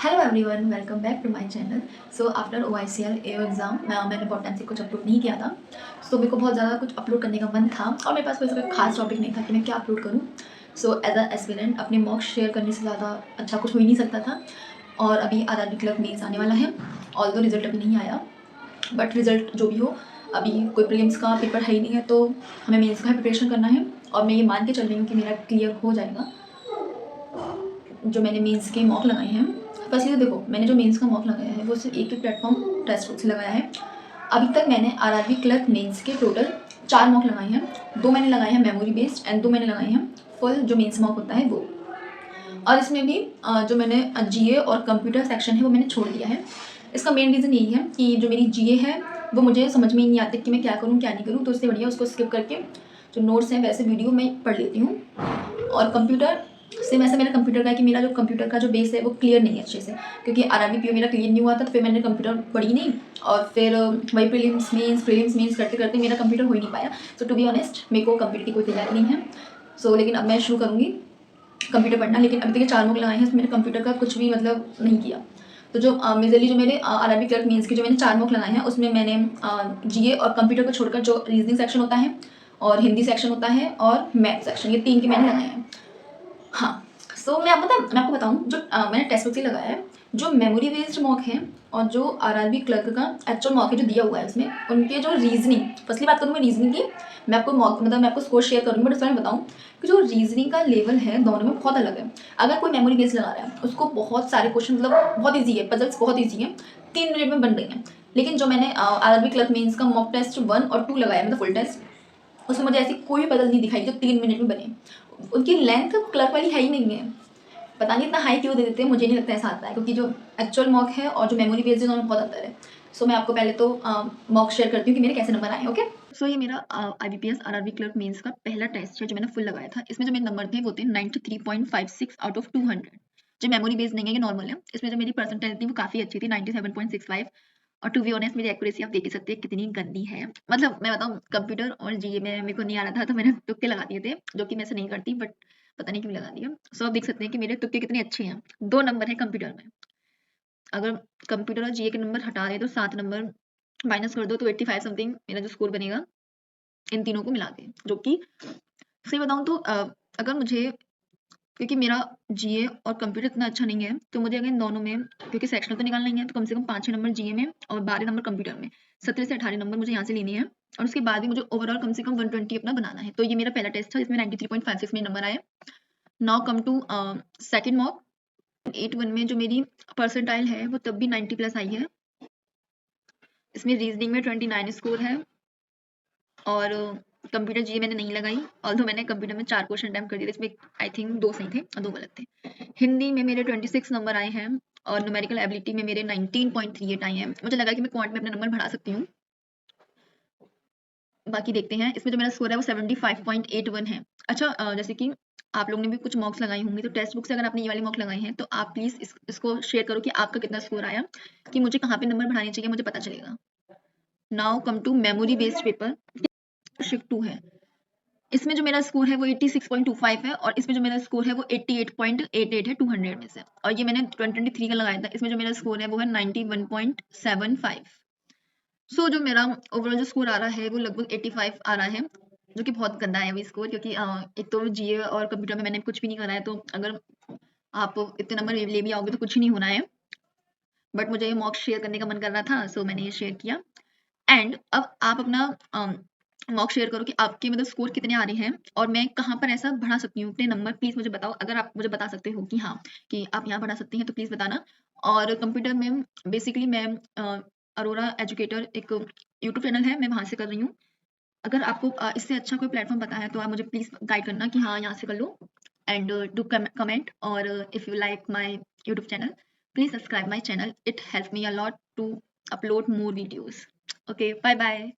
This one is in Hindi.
Hello everyone, welcome back to my channel. So after OICL AO exam मैंने बहुत टाइम से कुछ अपलोड नहीं किया था। सो मेरे को बहुत ज़्यादा कुछ अपलोड करने का मन था और मेरे पास कोई ऐसा खास टॉपिक नहीं था कि मैं क्या अपलोड करूँ। सो एज अ एस्पिरेंट अपने मॉक्स शेयर करने से ज़्यादा अच्छा कुछ हो ही नहीं सकता था। और अभी RRB क्लर्क मेंस आने वाला है। ऑल्दो रिजल्ट अभी नहीं आया, बट रिजल्ट जो भी हो, अभी कोई प्रीलिम्स का पेपर है ही नहीं है, तो हमें मेंस का प्रिपरेशन करना है। और मैं ये मान के चल रही हूँ कि मेरा क्लियर हो जाएगा। जो मैंने मेंस के मॉक लगाए हैं, फर्स्टली तो देखो, मैंने जो मेंस का मॉक लगाया है वो सिर्फ एक ही प्लेटफॉर्म टेस्ट बुक से लगाया है। अभी तक मैंने RRB क्लर्क मेंस के टोटल 4 मॉक लगाए हैं। 2 मैंने लगाए हैं मेमोरी बेस्ड एंड 2 मैंने लगाए हैं फुल जो मेंस मॉक होता है वो। और इसमें भी जो मैंने GA और कंप्यूटर सेक्शन है वो मैंने छोड़ दिया है। इसका मेन रीज़न यही है कि जो मेरी GA है वो मुझे समझ में ही नहीं आती कि मैं क्या करूँ क्या नहीं करूँ, तो इससे बढ़िया उसको स्किप करके जो नोट्स हैं वैसे वीडियो मैं पढ़ लेती हूँ। और कंप्यूटर सेम ऐसे मेरा कंप्यूटर का है कि मेरा जो कंप्यूटर का जो बेस है वो क्लियर नहीं है अच्छे से, क्योंकि RRB PO मेरा क्लियर नहीं हुआ था, तो फिर मैंने कंप्यूटर पढ़ी नहीं। और फिर वही प्रीलिम्स मेंस करते करते मेरा कंप्यूटर हो ही नहीं पाया। सो टू बी ऑनेस्ट, मेरे को कंप्यूटर की कोई तैयारी नहीं है। सो लेकिन अब मैं शुरू करूँगी कंप्यूटर पढ़ना। लेकिन अभी तक ये 4 मॉक लगाए हैं, इसमें मेरे कंप्यूटर का कुछ भी मतलब नहीं किया। तो जो मेजरली जो मेरे RRB क्लर्क मेंस के जो मैंने 4 मॉक लगाए हैं उसमें मैंने GA और कंप्यूटर को छोड़कर जो रीजनिंग सेक्शन होता है और हिंदी सेक्शन होता है और मैथ सेक्शन, ये 3 के मैंने लगाए हैं। हाँ, सो मैं आपको बताऊँ जो मैंने टेक्स्ट बुक से लगाया है, जो मेमोरी बेस्ड मॉक है और जो RRB क्लर्क का एक्चुअल मॉक है जो दिया हुआ है उसमें, उनके जो रीजनिंग, फर्स्टली बात करूँ मैं रीजनिंग की, मैं आपको मॉक मतलब मैं आपको स्कोर शेयर करूँगी, बट उसमें मैं बताऊँ कि जो रीजनिंग का लेवल है दोनों में बहुत अलग है। अगर कोई मेमोरी बेस्ड लगा रहा है उसको बहुत सारे क्वेश्चन मतलब बहुत ईजी है, पजल्स बहुत ईजी है, 3 मिनट में बन रही हैं। लेकिन जो मैंने RRB क्लर्क मेंस का मॉक टेस्ट 1 और 2 लगाया मतलब फुल टेस्ट, उसमें मुझे ऐसी कोई भी पजल नहीं दिखाई जो 3 मिनट में बने। उनकी लेंथ क्लर्क वाली है ही नहीं है। पता नहीं इतना हाई क्यों दे देते हैं, मुझे नहीं लगता ऐसा आता है, क्योंकि जो एक्चुअल मॉक है और जो मेमोरी बेस्ड है दोनों में बहुत अंतर है। सो मैं आपको पहले तो मॉक शेयर करती हूँ कि मेरे कैसे नंबर आए। ओके, सो ये मेरा IBPS RRB क्लर्क मेंस का पहला टेस्ट है जो मैंने फुल लगाया था। इसमें जो मेरे नंबर थे वो थे 93.56 आउट ऑफ 200। जो मेमोरी बेस्ड नहीं है, ये नॉर्मल है। इसमें जो मेरी परसेंटेज थी वो काफ़ी अच्छी थी, 97.65। और टू बी ऑनेस्ट मेरी एक्यूरेसी आप देख ही सकते हैं कितनी गंदी है। मतलब मैं बताऊँ, कंप्यूटर और GA में मेरे को नहीं आ रहा था, तो मैंने तुक्के लगा दिए थे, जो कि मैं ऐसे नहीं करती, बट पता नहीं क्यों लगा दिया। सो आप देख सकते हैं कि मेरे तुक्के कितने अच्छे हैं। 2 नंबर है कंप्यूटर में। अगर कंप्यूटर और GA के नंबर हटा दें तो 7 नंबर माइनस कर दो तो 85 समथिंग मेरा जो स्कोर बनेगा इन तीनों को मिला के, जो कि सही बताऊँ तो अगर मुझे, क्योंकि मेरा GA और कंप्यूटर इतना अच्छा नहीं है, तो मुझे अगर इन दोनों में, क्योंकि सेक्शनल तो निकालना ही है, तो कम से कम 5-6 नंबर GA में और 12 नंबर कंप्यूटर में, 17 से 18 नंबर मुझे यहाँ से लेने हैं। और उसके बाद भी मुझे ओवरऑल कम से कम 120 अपना बनाना है। तो ये मेरा पहला टेस्ट था, इसमें 93.56 मेरे नंबर आए। Now come to second mock. 81 में जो मेरी परसेंटाइल है वो तब भी 90 प्लस आई है। इसमें रीजनिंग में 29 स्कोर है और कंप्यूटर GA मैंने नहीं लगाई, ऑल्दो मैंने कंप्यूटर में 4 क्वेश्चन अटेम्प्ट कर दिए, इसमें आई थिंक 2 सही थे और 2 गलत थे। हिंदी में मेरे 26 नंबर आए हैं और न्यूमेरिकल एबिलिटी में मेरे 19.38 आए हैं। मुझे लगा कि मैं क्वांट में अपने नंबर बढ़ा सकती हूँ। बाकी देखते हैं। इसमें जो मेरा स्कोर है वो 75.81 है। अच्छा, जैसे कि आप लोगों ने भी कुछ मॉक्स लगाई होंगी, तो टेक्स्ट बुक से अगर आपने ये वाली मॉक लगाई हैं तो आप प्लीज़ इसको शेयर करो कि आपका कितना स्कोर आया, कि मुझे कहाँ पे नंबर बढ़ाने चाहिए, मुझे पता चलेगा। Now come to memory based paper, shift 2 है। इसमें जो मेरा स्कोर है वो 86.25 है और इसमें जो मेरा स्कोर है वो 88.88 है 200 में से। और ये मैंने 2023 का लगाया था, इसमें जो मेरा स्कोर है वो है 91.75। सो जो मेरा ओवरऑल जो स्कोर आ रहा है वो लगभग 85 आ रहा है, जो कि बहुत गंदा है अभी स्कोर, क्योंकि एक तो GA और कंप्यूटर में मैंने कुछ भी नहीं करा है, तो अगर आप इतने नंबर ले भी आओगे तो कुछ ही नहीं होना है। बट मुझे ये मॉक शेयर करने का मन कर रहा था, सो मैंने ये शेयर किया। एंड अब आप अपना मॉक शेयर करो कि आपके मतलब स्कोर कितने आ रहे हैं और मैं कहाँ पर ऐसा बढ़ा सकती हूँ अपने नंबर, प्लीज़ मुझे बताओ। अगर आप मुझे बता सकते हो कि हाँ, कि आप यहाँ बढ़ा सकती हैं, तो प्लीज़ बताना। और कंप्यूटर में बेसिकली मैं अरोरा एजुकेटर एक यूट्यूब चैनल है, मैं वहाँ से कर रही हूँ। अगर आपको इससे अच्छा कोई प्लेटफॉर्म पता है तो आप मुझे प्लीज़ गाइड करना कि हाँ, यहाँ से कर लो। एंड डू कमेंट, और if you like my YouTube channel, please subscribe my channel. It help me a lot to upload more videos. Okay, bye bye.